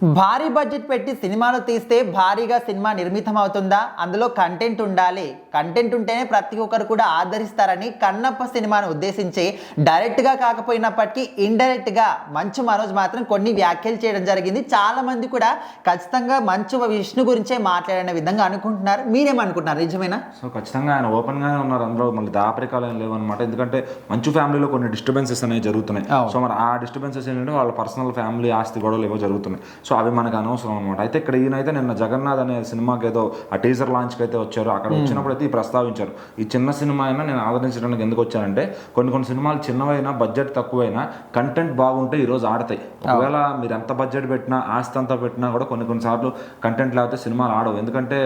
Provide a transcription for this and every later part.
భారీ బడ్జెట్ పెట్టి సినిమాలు తీస్తే భారీగా సినిమా నిర్మితం అవుతుందా? అందులో కంటెంట్ ఉండాలి. కంటెంట్ ఉంటేనే ప్రతి ఒక్కరు కూడా ఆదరిస్తారని కన్నప్ప సినిమాను ఉద్దేశించి డైరెక్ట్గా కాకపోయినప్పటికీ ఇండైరెక్ట్గా మంచు మనోజ్ మాత్రం కొన్ని వ్యాఖ్యలు చేయడం జరిగింది. చాలా మంది కూడా ఖచ్చితంగా మంచు విష్ణు గురించే మాట్లాడిన విధంగా అనుకుంటున్నారు. మీరేమనుకుంటున్నారు? నిజమేనా? సో ఖచ్చితంగా ఆయన ఓపెన్గానే ఉన్నారు. అందులో మళ్ళీ దాపరికాలు ఏం లేవన్నమాట. ఎందుకంటే మంచు ఫ్యామిలీలో కొన్ని డిస్టర్బెన్సెస్ అనేవి జరుగుతున్నాయి. సో మరి ఆ డిస్టర్బెన్సెస్ ఏంటంటే వాళ్ళ పర్సనల్ ఫ్యామిలీ ఆస్తి గొడవలు ఏవో జరుగుతున్నాయి. సో అవి మనకు అనవసరం అనమాట. అయితే ఇక్కడ ఈయనైతే నిన్న జగన్నాథ్ అనే సినిమాకి ఏదో ఆ టీజర్ లాంచ్కి అయితే వచ్చారు. అక్కడ వచ్చినప్పుడు అయితే ఈ ప్రస్తావించారు, ఈ చిన్న సినిమా అయినా నేను ఆదరించడానికి ఎందుకు వచ్చానంటే కొన్ని సినిమాలు చిన్నవైనా బడ్జెట్ తక్కువైనా కంటెంట్ బాగుంటే ఈరోజు ఆడతాయి. ఒకవేళ మీరు ఎంత బడ్జెట్ పెట్టినా ఆస్తి అంతా పెట్టినా కూడా కొన్నిసార్లు కంటెంట్ లేకపోతే సినిమాలు ఆడవు. ఎందుకంటే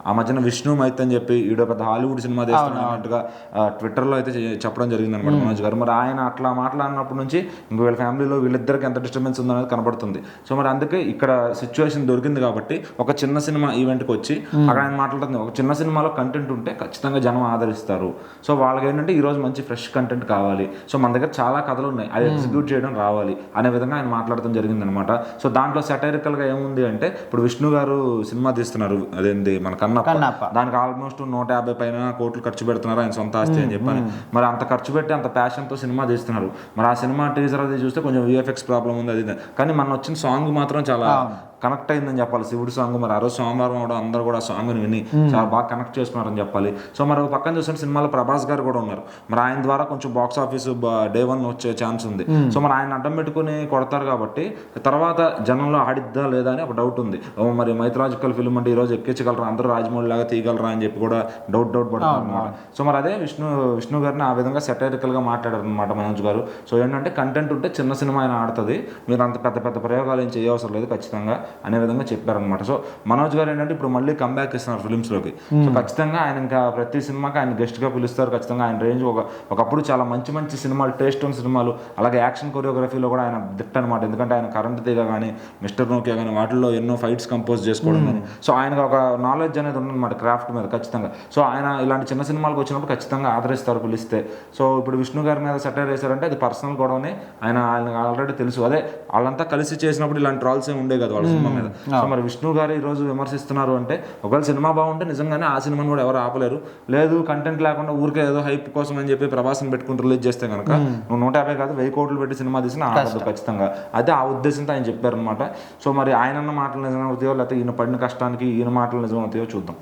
ఆ మధ్యన విష్ణు మైత్ అని చెప్పి ఈడో పెద్ద హాలీవుడ్ సినిమా తీస్తున్నట్టుగా ట్విట్టర్లో అయితే చెప్పడం జరిగింది అనమాట మనోజ్ గారు. మరి ఆయన అట్లా మాట్లాడినప్పటి నుంచి ఇంక వీళ్ళ ఫ్యామిలీలో వీళ్ళిద్దరికి ఎంత డిస్టర్బెన్స్ ఉందనేది కనబడుతుంది. సో మరి అందుకే ఇక్కడ సిచ్యువేషన్ దొరికింది కాబట్టి ఒక చిన్న సినిమా ఈవెంట్కి వచ్చి అక్కడ ఆయన మాట్లాడుతుంది, ఒక చిన్న సినిమాలో కంటెంట్ ఉంటే ఖచ్చితంగా జనం ఆదరిస్తారు. సో వాళ్ళకి ఏంటంటే ఈరోజు మంచి ఫ్రెష్ కంటెంట్ కావాలి. సో మన దగ్గర చాలా కథలు ఉన్నాయి, అది ఎగ్జిక్యూట్ చేయడం రావాలి అనే విధంగా ఆయన మాట్లాడడం జరిగింది అనమాట. సో దాంట్లో సెటైరికల్గా ఏముంది అంటే ఇప్పుడు విష్ణు గారు సినిమా తీస్తున్నారు, అదేంటి మన కన్నప్ప. దానికి ఆల్మోస్ట్ 150 పైన కోట్లు ఖర్చు పెడుతున్నారు ఆయన సొంత ఆస్తి అని చెప్పని. మరి అంత ఖర్చు పెట్టి అంత ప్యాషన్తో సినిమా తీస్తున్నారు. మరి ఆ సినిమా టీజర్ అది చూస్తే కొంచెం విఎఫ్ఎక్స్ ప్రాబ్లం ఉంది అది, కానీ మన వచ్చిన సాంగ్ మాత్రం చాలా కనెక్ట్ అయిందని చెప్పాలి. శివుడు సాంగ్ మరి ఆ రోజు సోమవారం అవడం అందరూ కూడా సాంగ్ని విని చాలా బాగా కనెక్ట్ చేసుకున్నారని చెప్పాలి. సో మరి పక్కన చూసిన సినిమాలో ప్రభాస్ గారు కూడా ఉన్నారు. మరి ఆయన ద్వారా కొంచెం బాక్స్ ఆఫీస్ డే 1 వచ్చే ఛాన్స్ ఉంది. సో మరి ఆయన అడ్డం పెట్టుకుని కొడతారు కాబట్టి తర్వాత జనంలో ఆడిద్దా లేదా అని ఒక డౌట్ ఉంది. మరి మైథలాజికల్ ఫిల్మ్ అంటే ఈరోజు ఎక్కించగలరా, అందరూ రాజమౌళి లాగా తీయగలరా అని చెప్పి కూడా డౌట్ పడతారు అనమాట. సో మరి అదే విష్ణు గారిని ఆ విధంగా సెటైరికల్గా మాట్లాడారు అనమాట మనోజ్ గారు. సో ఏంటంటే కంటెంట్ ఉంటే చిన్న సినిమా ఆయన ఆడుతుంది, మీరు అంత పెద్ద ప్రయోగాలు ఏం చేయవసరం లేదు ఖచ్చితంగా అనే విధంగా చెప్పారనమాట. సో మనోజ్ గారు ఏంటంటే ఇప్పుడు మళ్ళీ కంబ్యాక్ ఇస్తున్నారు ఫిలిమ్స్లోకి. సో ఖచ్చితంగా ఆయన ఇంకా ప్రతి సినిమాకి ఆయన గెస్ట్గా పిలుస్తారు. ఖచ్చితంగా ఆయన రేంజ్ ఒకప్పుడు చాలా మంచి సినిమాలు, టేస్ట్ ఉన్న సినిమాలు, అలాగే యాక్షన్ కొరియోగ్రఫీలో కూడా ఆయన దిట్ట అనమాట. ఎందుకంటే ఆయన కరెంట్ తీగ కానీ మిస్టర్ నోకియా కానీ వాటిల్లో ఎన్నో ఫైట్స్ కంపోజ్ చేసుకోవడం కానీ. సో ఆయనకు ఒక నాలెడ్జ్ అనేది ఉందన్నమాట క్రాఫ్ట్ మీద ఖచ్చితంగా. సో ఆయన ఇలాంటి చిన్న సినిమాలకు వచ్చినప్పుడు ఖచ్చితంగా ఆదరిస్తారు పిలిస్తే. సో ఇప్పుడు విష్ణు గారి మీద సెటైర్ వేశారంటే అది పర్సనల్ గొడవనే, ఆయన ఆల్రెడీ తెలుసు. అదే వాళ్ళంతా కలిసి చేసినప్పుడు ఇలాంటి ట్రాల్స్ ఏమి ఉండే కదా వాళ్ళ సినిమా మీద. సో మరి విష్ణు గారు ఈ రోజు విమర్శిస్తున్నారు అంటే ఒకవేళ సినిమా బాగుంటే నిజంగానే ఆ సినిమాని కూడా ఎవరు ఆపలేరు. లేదు కంటెంట్ లేకుండా ఊరికే ఏదో హైప్ కోసం అని చెప్పి ప్రభాస్ని పెట్టుకుని రిలీజ్ చేస్తే కనుక నువ్వు 150 కాదు 1000 కోట్లు పెట్టి సినిమా తీసినా ఆడదు ఖచ్చితంగా. అదే ఆ ఉద్దేశంతో ఆయన చెప్పారనమాట. సో మరి ఆయన మాటలు నిజమవుతాయో లేకపోతే ఈయన పడిన కష్టానికి ఈయన మాటలు నిజమవుతాయో చూద్దాం.